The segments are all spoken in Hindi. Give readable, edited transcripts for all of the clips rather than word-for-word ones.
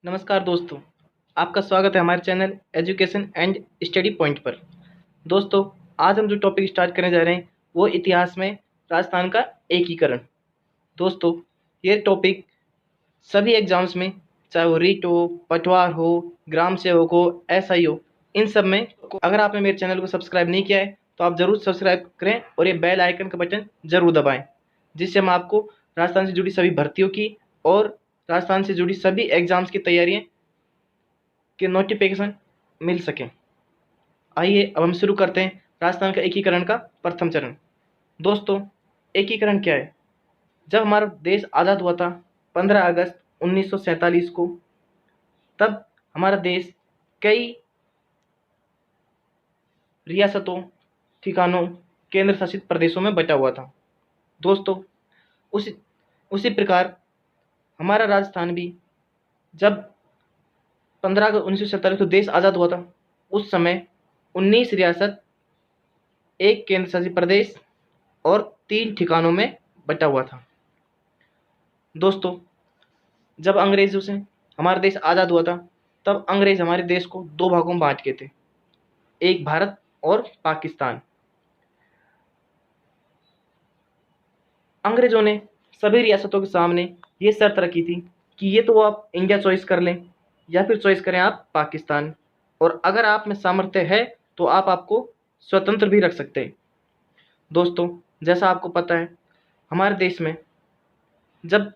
नमस्कार दोस्तों, आपका स्वागत है हमारे channel education and study point पर। दोस्तों, आज हम जो टॉपिक स्टार्ट करने जा रहे हैं वो इतिहास में राजस्थान का एकीकरण। दोस्तों, ये टॉपिक सभी एग्जाम्स में, चाहे वो रीट हो, पटवार हो, ग्राम सेवक हो, एसआई हो, इन सब में अगर आपने मेरे चैनल को सब्सक्राइब नहीं किया है तो आप ज़रूर सब्सक्राइब करें और ये बेल आइकन का बटन ज़रूर दबाएँ, जिससे हम आपको राजस्थान से जुड़ी सभी भर्तियों की और राजस्थान से जुड़ी सभी एग्ज़ाम्स की तैयारियाँ के नोटिफिकेशन मिल सकें। आइए अब हम शुरू करते हैं राजस्थान का एकीकरण का प्रथम चरण। दोस्तों, एकीकरण क्या है? जब हमारा देश आज़ाद हुआ था 15 अगस्त 1947 को, तब हमारा देश कई रियासतों, ठिकानों, केंद्र शासित प्रदेशों में बटा हुआ था। दोस्तों, उसी उसी प्रकार हमारा राजस्थान भी जब 15 अगस्त 1947 को देश आज़ाद हुआ था, उस समय 19 रियासत, एक केंद्र शासित प्रदेश और 3 ठिकानों में बटा हुआ था। दोस्तों, जब अंग्रेज़ों से हमारा देश आज़ाद हुआ था, तब अंग्रेज़ हमारे देश को 2 भागों में बाँट गए थे, एक भारत और पाकिस्तान। अंग्रेज़ों ने सभी रियासतों के सामने ये शर्त रखी थी कि ये तो आप इंडिया चॉइस कर लें या फिर चॉइस करें आप पाकिस्तान, और अगर आप में सामर्थ्य है तो आप आपको स्वतंत्र भी रख सकते हैं। दोस्तों, जैसा आपको पता है, हमारे देश में जब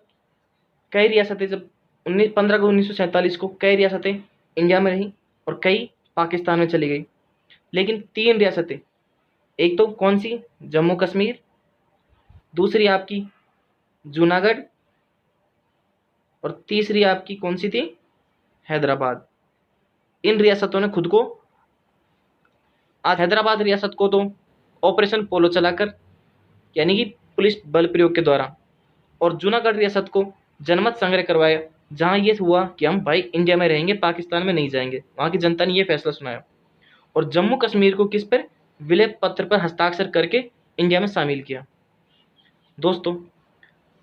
कई रियासतें, जब 15 अगस्त 1947 को कई रियासतें इंडिया में रहीं और कई पाकिस्तान में चली गई, लेकिन 3 रियासतें, एक तो कौन सी, जम्मू कश्मीर, दूसरी आपकी जूनागढ़, और तीसरी आपकी कौन सी थी, हैदराबाद। इन रियासतों ने खुद को, आज हैदराबाद रियासत को तो ऑपरेशन पोलो चलाकर, यानी कि पुलिस बल प्रयोग के द्वारा, और जूनागढ़ रियासत को जनमत संग्रह करवाया, जहां ये हुआ कि हम भाई इंडिया में रहेंगे, पाकिस्तान में नहीं जाएंगे। वहां की जनता ने ये फैसला सुनाया। और जम्मू कश्मीर को किस पर, विलय पत्र पर हस्ताक्षर करके इंडिया में शामिल किया। दोस्तों,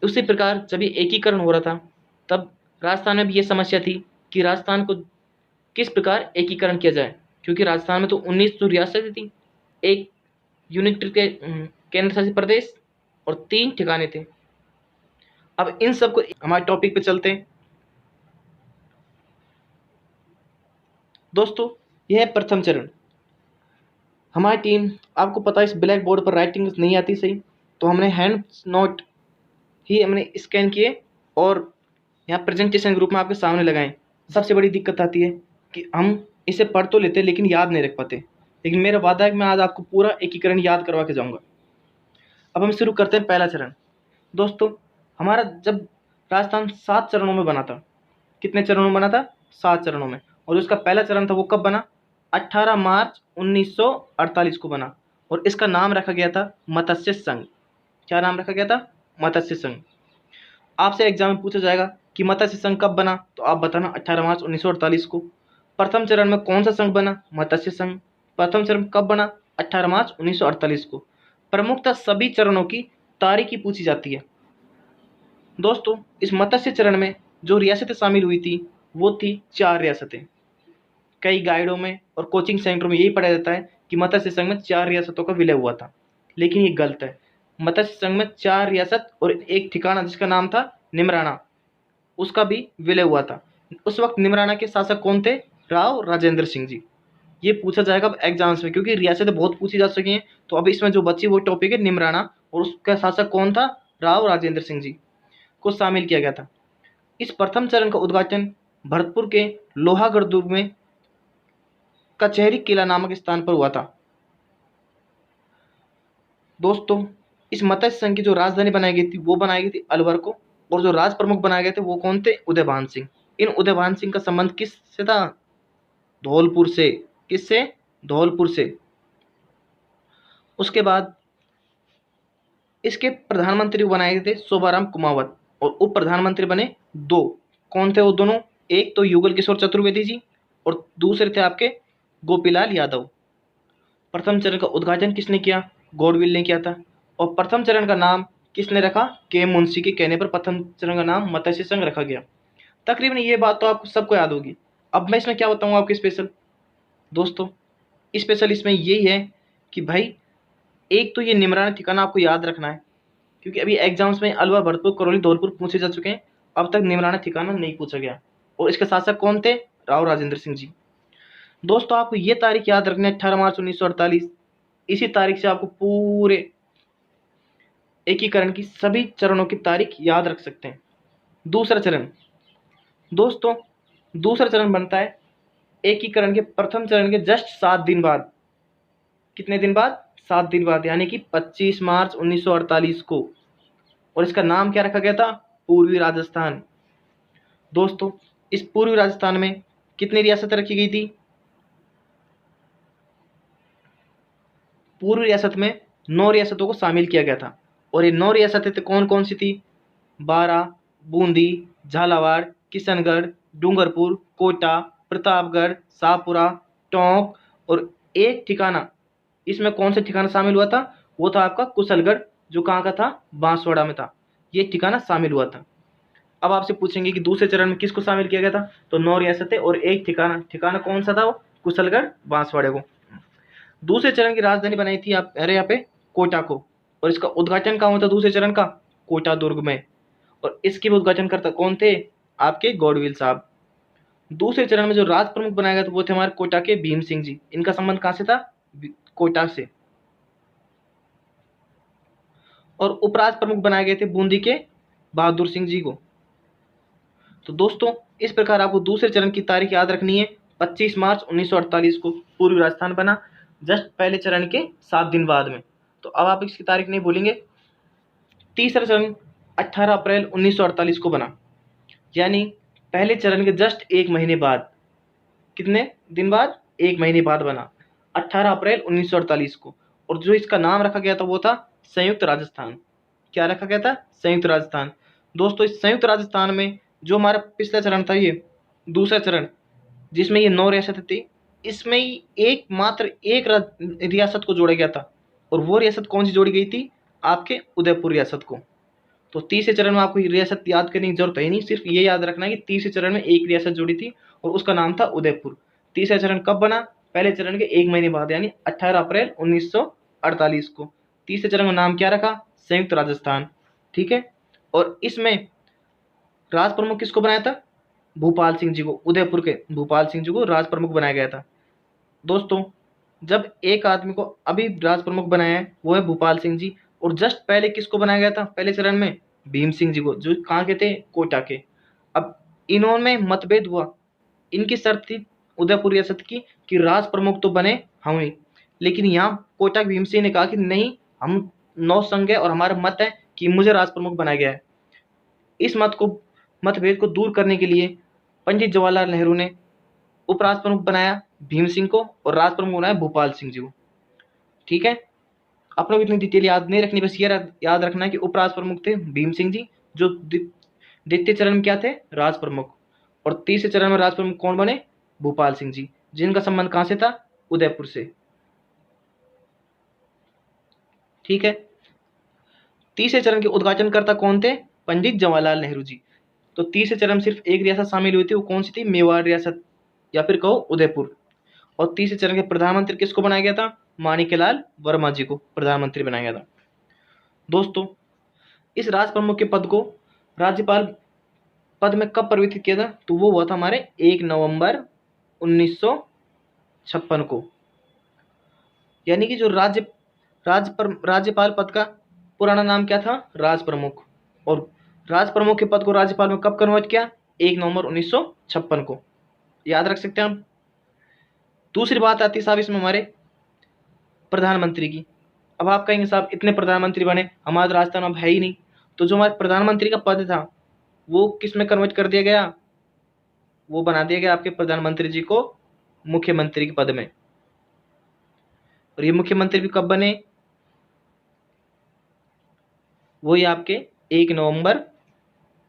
उसी प्रकार जब ये एकीकरण हो रहा था, तब राजस्थान में भी ये समस्या थी कि राजस्थान को किस प्रकार एकीकरण किया जाए, क्योंकि राजस्थान में तो 19 तो रियासतें थी, एक यूनिट के केंद्र शासित प्रदेश और 3 ठिकाने थे। अब इन सबको हमारे टॉपिक पे चलते हैं। दोस्तों, यह है प्रथम चरण। हमारी टीम, आपको पता है, इस ब्लैक बोर्ड पर राइटिंग नहीं आती सही, तो हमने हैंड नोट ही हमने स्कैन किए और यहाँ प्रेजेंटेशन ग्रुप में आपके सामने लगाएं। सबसे बड़ी दिक्कत आती है कि हम इसे पढ़ तो लेते लेकिन याद नहीं रख पाते, लेकिन मेरा वादा है कि मैं आज आपको पूरा एकीकरण याद करवा के जाऊँगा। अब हम शुरू करते हैं पहला चरण। दोस्तों, हमारा जब राजस्थान 7 चरणों में बना था, कितने चरणों में बना था, 7 चरणों में, और उसका पहला चरण था वो कब बना, 18 मार्च 1948 को बना, और इसका नाम रखा गया था मत्स्य संघ। क्या नाम रखा गया था, मत्स्य संघ। आपसे एग्जाम में पूछा जाएगा कि मत्स्य संघ कब बना, तो आप बताना 18 मार्च 1948 को। प्रथम चरण में कौन सा संघ बना, मत्स्य संघ। प्रथम चरण कब बना, 18 मार्च 1948 को। प्रमुखतः सभी चरणों की तारीखी पूछी जाती है। दोस्तों, इस मत्स्य चरण में जो रियासतें शामिल हुई थी वो थी 4 रियासतें। कई गाइडों में और कोचिंग सेंटरों में यही पढ़ा जाता है कि मत्स्य संघ में 4 रियासतों का विलय हुआ था, लेकिन ये गलत है। मत्स्य संघ में 4 रियासत और एक ठिकाना जिसका नाम था निमराना, उसका भी विलय हुआ था। उस वक्त निमराना के शासक कौन थे, राव राजेंद्र सिंह जी। ये पूछा जाएगा अब एग्जाम्स में, क्योंकि रियासतें बहुत पूछी जा सकी हैं, तो अब इसमें जो बची वो टॉपिक है निमराना, और उसका शासक कौन था, राव राजेंद्र सिंह जी को शामिल किया गया था। इस प्रथम चरण का उद्घाटन भरतपुर के लोहागढ़ दुर्ग में कचहरी किला नामक स्थान पर हुआ था। दोस्तों, इस मत्स्य संघ की जो राजधानी बनाई गई थी वो बनाई गई थी अलवर को, और जो राज प्रमुख बनाए गए थे वो कौन थे, उदयभान सिंह। इन उदयभान सिंह का संबंध किससे था, धौलपुर से। किससे, धौलपुर से। उसके बाद इसके प्रधानमंत्री बनाए गए थे शोभाराम कुमावत, और उप प्रधानमंत्री बने 2। कौन थे वो दोनों, एक तो युगल किशोर चतुर्वेदी जी और दूसरे थे आपके गोपीलाल यादव। प्रथम चरण का उद्घाटन किसने किया, गॉडविल ने किया था। और प्रथम चरण का नाम किसने रखा, के मुंशी के कहने पर प्रथम चरण का नाम मत्स्य संघ रखा गया। तकरीबन ये बात तो आपको सबको याद होगी। अब मैं इसमें क्या बताऊँगा आपको स्पेशल दोस्तों, स्पेशल इसमें यही है कि भाई एक तो ये निमराना ठिकाना आपको याद रखना है, क्योंकि अभी एग्जाम्स में अलवर, भरतपुर, करौली, धौलपुर पूछे जा चुके हैं, अब तक निमराना ठिकाना नहीं पूछा गया। और इसके साथ साथ कौन थे? राव राजेंद्र सिंह जी। दोस्तों आपको ये तारीख याद रखनी है 18 मार्च 1948। इसी तारीख से आपको पूरे एकीकरण की सभी चरणों की तारीख याद रख सकते हैं। दूसरा चरण दोस्तों, दूसरा चरण बनता है एकीकरण के प्रथम चरण के जस्ट 7 दिन बाद। कितने दिन बाद? 7 दिन बाद, यानी कि 25 मार्च 1948 को। और इसका नाम क्या रखा गया था? पूर्वी राजस्थान। दोस्तों इस पूर्वी राजस्थान में कितनी रियासतें रखी गई थी? पूर्वी रियासत में 9 रियासतों को शामिल किया गया था। और ये 9 रियासतें तो कौन कौन सी थी? बारां, बूंदी, झालावाड़, किशनगढ़, डूंगरपुर, कोटा, प्रतापगढ़, शाहपुरा, टोंक और एक ठिकाना, इसमें कौन सा ठिकाना शामिल हुआ था? वो था आपका कुशलगढ़, जो कहाँ का था? बांसवाड़ा में था। ये ठिकाना शामिल हुआ था। अब आपसे पूछेंगे कि दूसरे चरण में किसको शामिल किया गया था? तो 9 रियासतें और एक ठिकाना। ठिकाना कौन सा था? वो कुशलगढ़, बांसवाड़े को। दूसरे चरण की राजधानी बनाई थी आप अरे यहाँ पे कोटा को। और इसका उद्घाटन कहाँ हुआ था दूसरे चरण का? कोटा दुर्ग में। और इसके भी उद्घाटन करता कौन थे? आपके गौडविल साहब। दूसरे चरण में जो राज प्रमुख बनाया गया था वो थे हमारे कोटा के भीम सिंह जी। इनका संबंध कहाँ से था? कोटा से। और उपराज प्रमुख बनाए गए थे बूंदी के बहादुर सिंह जी को। तो दोस्तों इस प्रकार आपको दूसरे चरण की तारीख याद रखनी है। 25 मार्च 1948 को पूर्वी राजस्थान बना, जस्ट पहले चरण के 7 दिन बाद में। तो अब आप इसकी तारीख नहीं भूलेंगे। तीसरा चरण 18 अप्रैल 1948 को बना, यानी पहले चरण के जस्ट 1 महीने बाद। कितने दिन बाद? 1 महीने बाद बना, 18 अप्रैल 1948 को। और जो इसका नाम रखा गया था वो था संयुक्त राजस्थान। क्या रखा गया था? संयुक्त राजस्थान। दोस्तों इस संयुक्त राजस्थान में जो हमारा पिछला चरण था, ये दूसरा चरण, जिसमें ये 9 रियासतें थी, इसमें ही मात्र एक रियासत को जोड़ा गया था। और वो रियासत कौन सी जोड़ी गई थी? आपके उदयपुर रियासत को। तो तीसरे चरण में आपको रियासत याद करने की जरूरत है नहीं, सिर्फ ये याद रखना है कि तीसरे चरण में एक रियासत जुड़ी थी और उसका नाम था उदयपुर। तीसरा चरण कब बना? पहले चरण के 1 महीने बाद, यानी 18 अप्रैल 1948 को। तीसरे चरण का नाम क्या रखा? संयुक्त राजस्थान। ठीक है। और इसमें राज प्रमुख किसको बनाया था? भूपाल सिंह जी को। उदयपुर के भूपाल सिंह जी को राज प्रमुख बनाया गया था। दोस्तों जब एक आदमी को अभी राज प्रमुख बनाया है वो है भूपाल सिंह जी, और जस्ट पहले किसको बनाया गया था पहले चरण में? भीम सिंह जी को, जो कहाँ के थे? कोटा के। अब इन्होंने मतभेद हुआ। इनकी शर्त थी उदयपुर रियासत की कि राज प्रमुख तो बने हम ही, लेकिन यहाँ कोटा के भीम सिंह ने कहा कि नहीं, हम 9 संघ है और हमारा मत है कि मुझे राज प्रमुख बनाया गया है। इस मतभेद को दूर करने के लिए पंडित जवाहरलाल नेहरू ने उपराज प्रमुख बनाया भीम सिंह को और राज प्रमुख बनाया भूपाल सिंह जी को। ठीक है। अपने को इतनी डिटेल याद नहीं रखनी, बस ये याद रखना है कि उपराज प्रमुख थे भीम सिंह जी, जो द्वितीय चरण में क्या थे? राज प्रमुख। और तीसरे चरण में राज प्रमुख कौन बने? भूपाल सिंह जी, जिनका संबंध कहां से था? उदयपुर से। ठीक है। तीसरे चरण के उद्घाटनकर्ता कौन थे? पंडित जवाहरलाल नेहरू जी। तो तीसरे चरण में सिर्फ एक रियासत शामिल हुई थी, वो कौन सी थी? मेवाड़ रियासत, या फिर कहो उदयपुर। और तीसरे चरण के प्रधानमंत्री किसको बनाया गया था? माणिक्यलाल वर्मा जी को प्रधानमंत्री बनाया गया था। दोस्तों इस राज प्रमुख के पद को राज्यपाल पद में कब परिवर्तित किया था? तो वो हुआ था हमारे 1 नवंबर 1956 को। यानी कि जो राज्यपाल पद का पुराना नाम क्या था? राज प्रमुख। और राज प्रमुख के पद को राज्यपाल में कब कन्वर्ट किया? 1 नवंबर 1956 को। याद रख सकते हैं हम। दूसरी बात आती है साहब इसमें हमारे प्रधानमंत्री की। अब आप कहेंगे साहब इतने प्रधानमंत्री बने, हमारा राजस्थान अब है ही नहीं, तो जो हमारे प्रधानमंत्री का पद था वो किस में कन्वर्ट कर दिया गया? वो बना दिया गया आपके प्रधानमंत्री जी को मुख्यमंत्री के पद में। और ये मुख्यमंत्री भी कब बने? वही आपके 1 नवंबर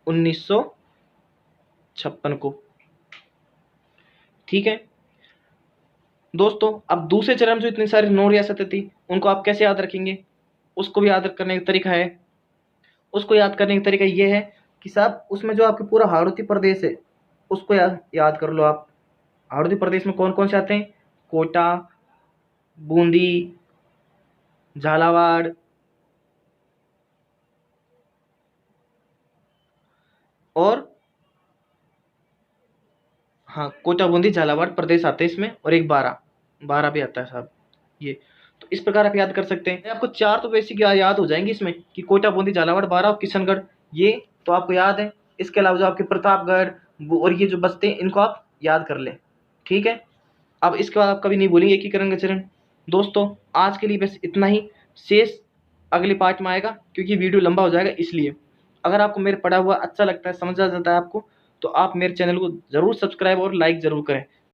1956 को। ठीक है दोस्तों, अब दूसरे चरण में जो इतनी सारी 9 रियासतें थी उनको आप कैसे याद रखेंगे? उसको भी याद करने का तरीका है। उसको याद करने का तरीका ये है कि साहब उसमें जो आपके पूरा हाड़ौती प्रदेश है उसको याद कर लो आप। अरुणाचल प्रदेश में कौन कौन से आते हैं? कोटा, बूंदी, झालावाड़ और हाँ, कोटा, बूंदी, झालावाड़ प्रदेश आते हैं इसमें, और एक बारह, बारह भी आता है साहब ये। तो इस प्रकार आप याद कर सकते हैं। आपको चार तो बेसिक याद हो जाएंगे इसमें कि कोटा, बूंदी, झालावाड़, बारह और किशनगढ़, ये तो आपको याद है। इसके अलावा जो आपके प्रतापगढ़ और ये जो बसते हैं, इनको आप याद कर लें, ठीक है। अब इसके बाद आप कभी नहीं बोलेंगे एकीकरण का चरण। दोस्तों आज के लिए बस इतना ही, शेष अगले पार्ट में आएगा, क्योंकि वीडियो लंबा हो जाएगा इसलिए। अगर आपको मेरे पढ़ा हुआ अच्छा लगता है, समझ आ जाता है आपको, तो आप मेरे चैनल को ज़रूर सब्सक्राइब और लाइक ज़रूर करें।